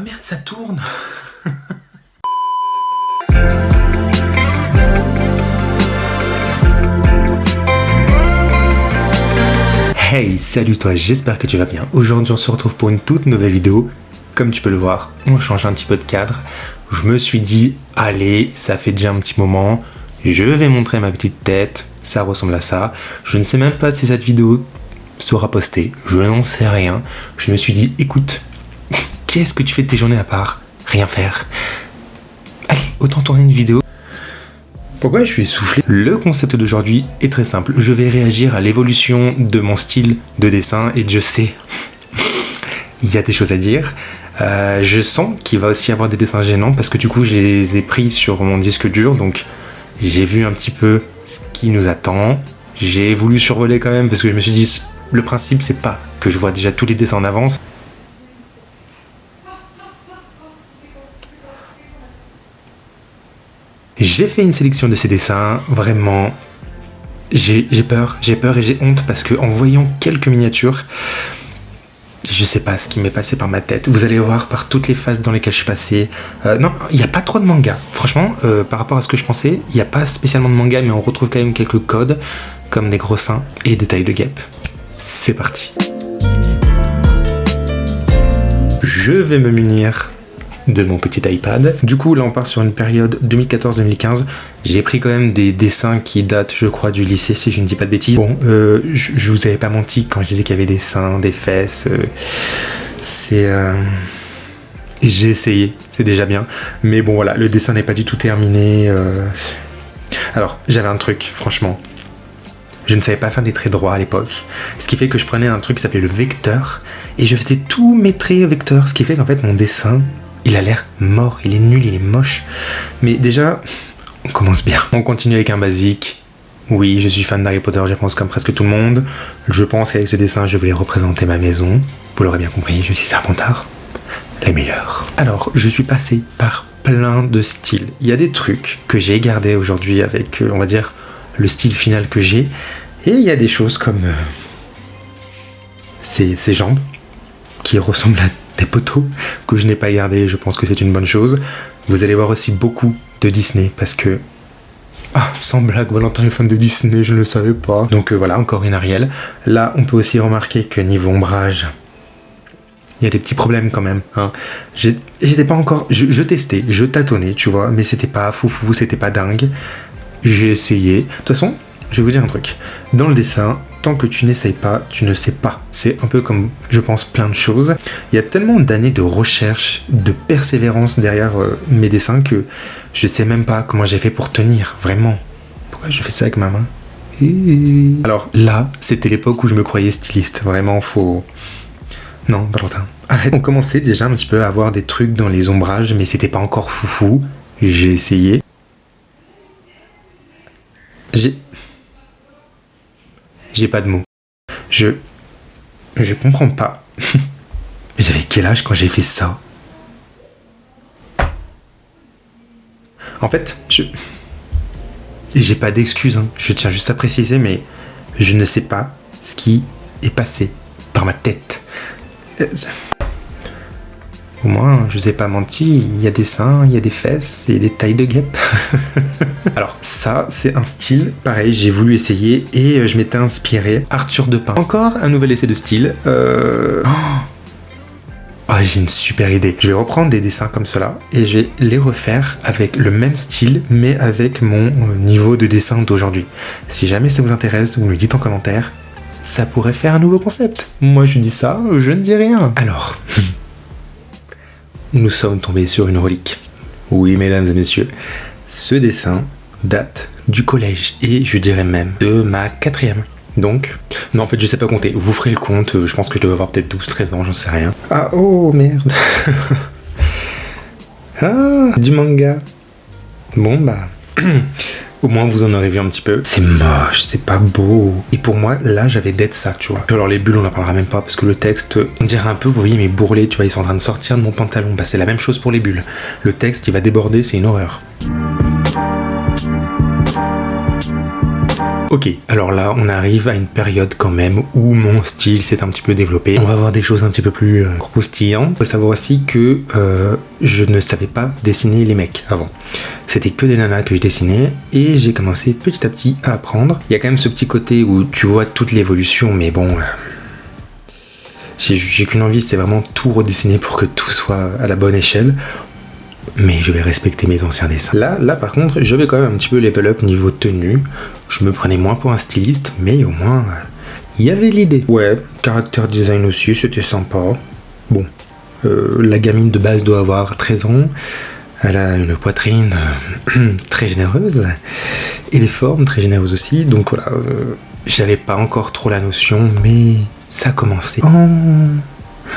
merde, ça tourne. Hey, salut toi, j'espère que tu vas bien. Aujourd'hui on se retrouve pour une toute nouvelle vidéo. Comme tu peux le voir, on change un petit peu de cadre. Je me suis dit, allez, ça fait déjà un petit moment, je vais montrer ma petite tête, ça ressemble à ça. Je ne sais même pas si cette vidéo sera postée, je n'en sais rien. Je me suis dit, écoute, qu'est-ce que tu fais de tes journées à part rien faire? Allez, autant tourner une vidéo. Pourquoi je suis essoufflé? Le concept d'aujourd'hui est très simple. Je vais réagir à l'évolution de mon style de dessin et je sais, il y a des choses à dire. Je sens qu'il va aussi y avoir des dessins gênants parce que du coup je les ai pris sur mon disque dur, donc j'ai vu un petit peu ce qui nous attend. J'ai voulu survoler quand même parce que je me suis dit, le principe c'est pas que je vois déjà tous les dessins en avance. J'ai fait une sélection de ces dessins, vraiment, j'ai peur et j'ai honte parce que en voyant quelques miniatures, je sais pas ce qui m'est passé par ma tête. Vous allez voir par toutes les phases dans lesquelles je suis passé. Non, il n'y a pas trop de manga. Franchement, par rapport à ce que je pensais, il n'y a pas spécialement de manga, mais on retrouve quand même quelques codes, comme des gros seins et des tailles de guêpes. C'est parti. Je vais me munir de mon petit iPad. Du coup, là, on part sur une période 2014-2015. J'ai pris quand même des dessins qui datent, je crois, du lycée, si je ne dis pas de bêtises. Bon, je vous avais pas menti quand je disais qu'il y avait des seins, des fesses. J'ai essayé, c'est déjà bien. Mais bon, voilà, le dessin n'est pas du tout terminé. Alors, j'avais un truc, franchement. Je ne savais pas faire des traits droits à l'époque. Ce qui fait que je prenais un truc qui s'appelait le vecteur et je faisais tous mes traits vecteurs. Ce qui fait qu'en fait, mon dessin, il a l'air mort, il est nul, il est moche. Mais déjà, on commence bien. On continue avec un basique. Oui, je suis fan d'Harry Potter, je pense comme presque tout le monde. Je pense qu'avec ce dessin, je voulais représenter ma maison. Vous l'aurez bien compris, je suis Serpentard, les meilleurs. Alors, je suis passé par plein de styles. Il y a des trucs que j'ai gardés aujourd'hui avec, on va dire, le style final que j'ai. Et il y a des choses comme ces jambes qui ressemblent à des poteaux que je n'ai pas gardé, je pense que c'est une bonne chose. Vous allez voir aussi beaucoup de Disney parce que sans blague, Valentin est fan de Disney, je ne le savais pas. Donc voilà, encore une Ariel. Là, on peut aussi remarquer que niveau ombrage, il y a des petits problèmes quand même, hein. J'étais pas encore, je testais, je tâtonnais, tu vois, mais c'était pas foufou, c'était pas dingue. J'ai essayé. De toute façon, je vais vous dire un truc. Dans le dessin, tant que tu n'essayes pas, tu ne sais pas. C'est un peu comme, je pense, plein de choses. Il y a tellement d'années de recherche, de persévérance derrière mes dessins que je sais même pas comment j'ai fait pour tenir, vraiment. Pourquoi je fais ça avec ma main? Alors là, c'était l'époque où je me croyais styliste. Vraiment, faut... Non, Valentin, arrête. On commençait déjà un petit peu à avoir des trucs dans les ombrages, mais c'était pas encore foufou. J'ai essayé. J'ai pas de mots. Je comprends pas. J'avais quel âge quand j'ai fait ça? En fait, j'ai pas d'excuses, hein. Je tiens juste à préciser, mais je ne sais pas ce qui est passé par ma tête. Au moins, je vous ai pas menti, il y a des seins, il y a des fesses et des tailles de guêpes. Alors ça, c'est un style, pareil, j'ai voulu essayer et je m'étais inspiré Arthur Depin. Encore un nouvel essai de style. J'ai une super idée. Je vais reprendre des dessins comme cela et je vais les refaire avec le même style, mais avec mon niveau de dessin d'aujourd'hui. Si jamais ça vous intéresse, vous me le dites en commentaire. Ça pourrait faire un nouveau concept. Moi, je dis ça, je ne dis rien. Alors... Nous sommes tombés sur une relique. Oui, mesdames et messieurs, ce dessin date du collège et je dirais même de ma 4e. Donc, non en fait je sais pas compter, vous ferez le compte, je pense que je dois avoir peut-être 12-13 ans, j'en sais rien. Ah oh merde. Du manga. Bon bah... Au moins vous en aurez vu un petit peu. C'est moche, c'est pas beau. Et pour moi, là, j'avais d'être ça, tu vois. Alors les bulles, on en parlera même pas parce que le texte, on dirait un peu, vous voyez mes bourrelets, tu vois, ils sont en train de sortir de mon pantalon. Bah c'est la même chose pour les bulles. Le texte, il va déborder, c'est une horreur. Ok, alors là, on arrive à une période quand même où mon style s'est un petit peu développé. On va voir des choses un petit peu plus croustillantes. Faut savoir aussi que je ne savais pas dessiner les mecs avant. C'était que des nanas que je dessinais et j'ai commencé petit à petit à apprendre. Il y a quand même ce petit côté où tu vois toute l'évolution, mais bon... J'ai qu'une envie, c'est vraiment tout redessiner pour que tout soit à la bonne échelle. Mais je vais respecter mes anciens dessins. Là par contre, je vais quand même un petit peu level up niveau tenue. Je me prenais moins pour un styliste, mais au moins, il y avait l'idée. Ouais, caractère design aussi, c'était sympa. Bon, la gamine de base doit avoir 13 ans. Elle a une poitrine très généreuse. Et des formes très généreuses aussi. Donc voilà, j'avais pas encore trop la notion, mais ça a commencé. Oh,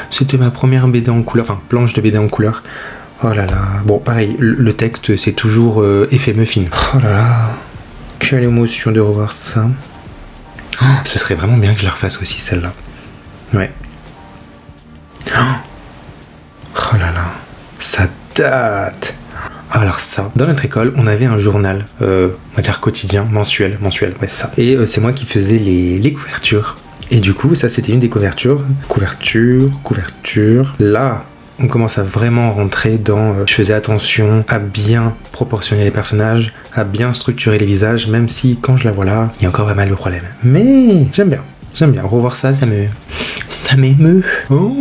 c'était ma première BD en couleur, enfin planche de BD en couleur. Oh là là, bon pareil, le texte c'est toujours effet muffin. Oh là là, quelle émotion de revoir ça. Oh, ce serait vraiment bien que je la refasse aussi celle-là. Ouais. Oh là là, ça date. Alors ça, dans notre école, on avait un journal, on va dire quotidien, mensuel, ouais c'est ça. Et c'est moi qui faisais les couvertures. Et du coup, ça c'était une des couvertures. Couverture. Là, on commence à vraiment rentrer dans... je faisais attention à bien proportionner les personnages, à bien structurer les visages, même si quand je la vois là, il y a encore pas mal de problèmes. Mais j'aime bien. Revoir ça m'émeut. Oh,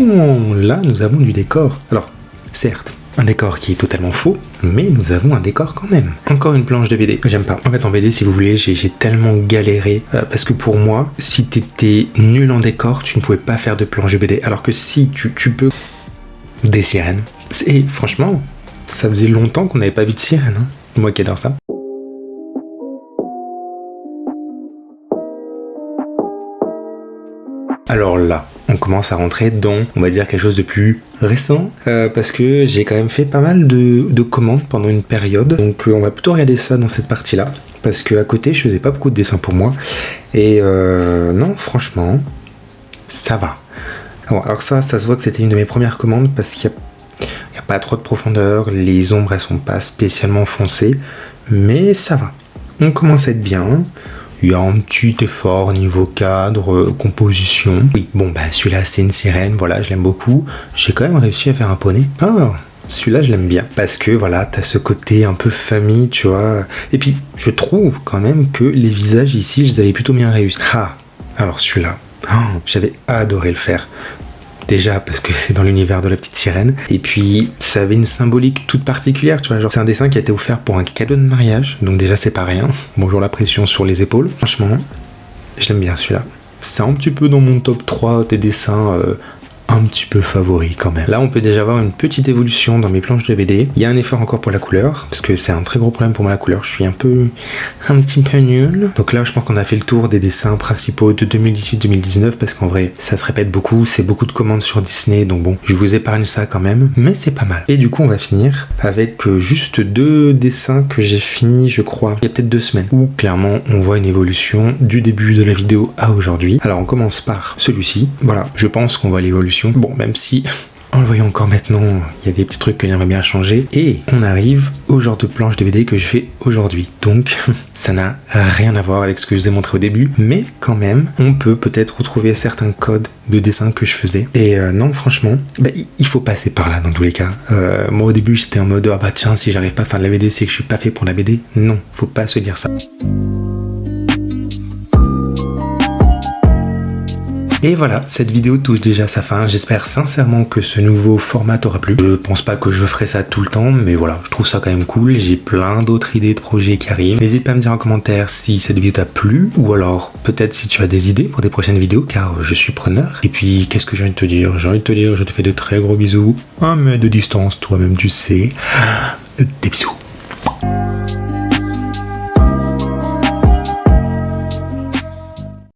là nous avons du décor. Alors, certes, un décor qui est totalement faux, mais nous avons un décor quand même. Encore une planche de BD. J'aime pas. En fait, en BD, si vous voulez, j'ai tellement galéré. Parce que pour moi, si t'étais nul en décor, tu ne pouvais pas faire de planche de BD. Alors que si tu peux... Des sirènes. Et franchement, ça faisait longtemps qu'on n'avait pas vu de sirène. Hein. Moi qui adore ça. Alors là, on commence à rentrer dans, on va dire, quelque chose de plus récent. Parce que j'ai quand même fait pas mal de commandes pendant une période. Donc on va plutôt regarder ça dans cette partie-là. Parce qu'à côté, je faisais pas beaucoup de dessins pour moi. Et non, franchement, ça va. Bon, alors ça se voit que c'était une de mes premières commandes parce qu'il n'y a pas trop de profondeur, les ombres elles sont pas spécialement foncées, mais ça va. On commence à être bien, il y a un petit effort niveau cadre, composition. Oui, bon bah celui-là c'est une sirène, voilà, je l'aime beaucoup. J'ai quand même réussi à faire un poney. Ah, celui-là je l'aime bien parce que voilà, t'as ce côté un peu famille, tu vois. Et puis je trouve quand même que les visages ici, je les avais plutôt bien réussis. Ah, alors celui-là. Oh, j'avais adoré le faire. Déjà parce que c'est dans l'univers de la petite sirène. Et puis ça avait une symbolique toute particulière, tu vois. Genre, c'est un dessin qui a été offert pour un cadeau de mariage. Donc déjà c'est pas rien. Bonjour la pression sur les épaules. Franchement, je l'aime bien celui-là. C'est un petit peu dans mon top 3 des dessins un petit peu favori quand même. Là on peut déjà voir une petite évolution dans mes planches de BD. Il y a un effort encore pour la couleur, parce que c'est un très gros problème pour moi la couleur, je suis un petit peu nul. Donc là je pense qu'on a fait le tour des dessins principaux de 2018-2019, parce qu'en vrai ça se répète beaucoup, c'est beaucoup de commandes sur Disney, donc bon, je vous épargne ça quand même, mais c'est pas mal. Et du coup on va finir avec juste 2 dessins que j'ai fini je crois, il y a peut-être 2 semaines, où clairement on voit une évolution du début de la vidéo à aujourd'hui. Alors on commence par celui-ci, voilà, je pense qu'on voit l'évolution. Bon, même si, en le voyant encore maintenant, il y a des petits trucs que j'aimerais bien changer. Et on arrive au genre de planche de BD que je fais aujourd'hui. Donc, ça n'a rien à voir avec ce que je vous ai montré au début. Mais quand même, on peut peut-être retrouver certains codes de dessin que je faisais. Et non, franchement, bah, il faut passer par là dans tous les cas. Moi, au début, j'étais en mode, ah bah tiens, si j'arrive pas à faire de la BD, c'est que je suis pas fait pour la BD. Non, faut pas se dire ça. Et voilà, cette vidéo touche déjà sa fin. J'espère sincèrement que ce nouveau format t'aura plu. Je pense pas que je ferai ça tout le temps, mais voilà, je trouve ça quand même cool. J'ai plein d'autres idées de projets qui arrivent. N'hésite pas à me dire en commentaire si cette vidéo t'a plu, ou alors peut-être si tu as des idées pour des prochaines vidéos, car je suis preneur. Et puis, qu'est-ce que j'ai envie de te dire? J'ai envie de te dire, je te fais de très gros bisous. 1 mètre de distance, toi-même tu sais. Des bisous.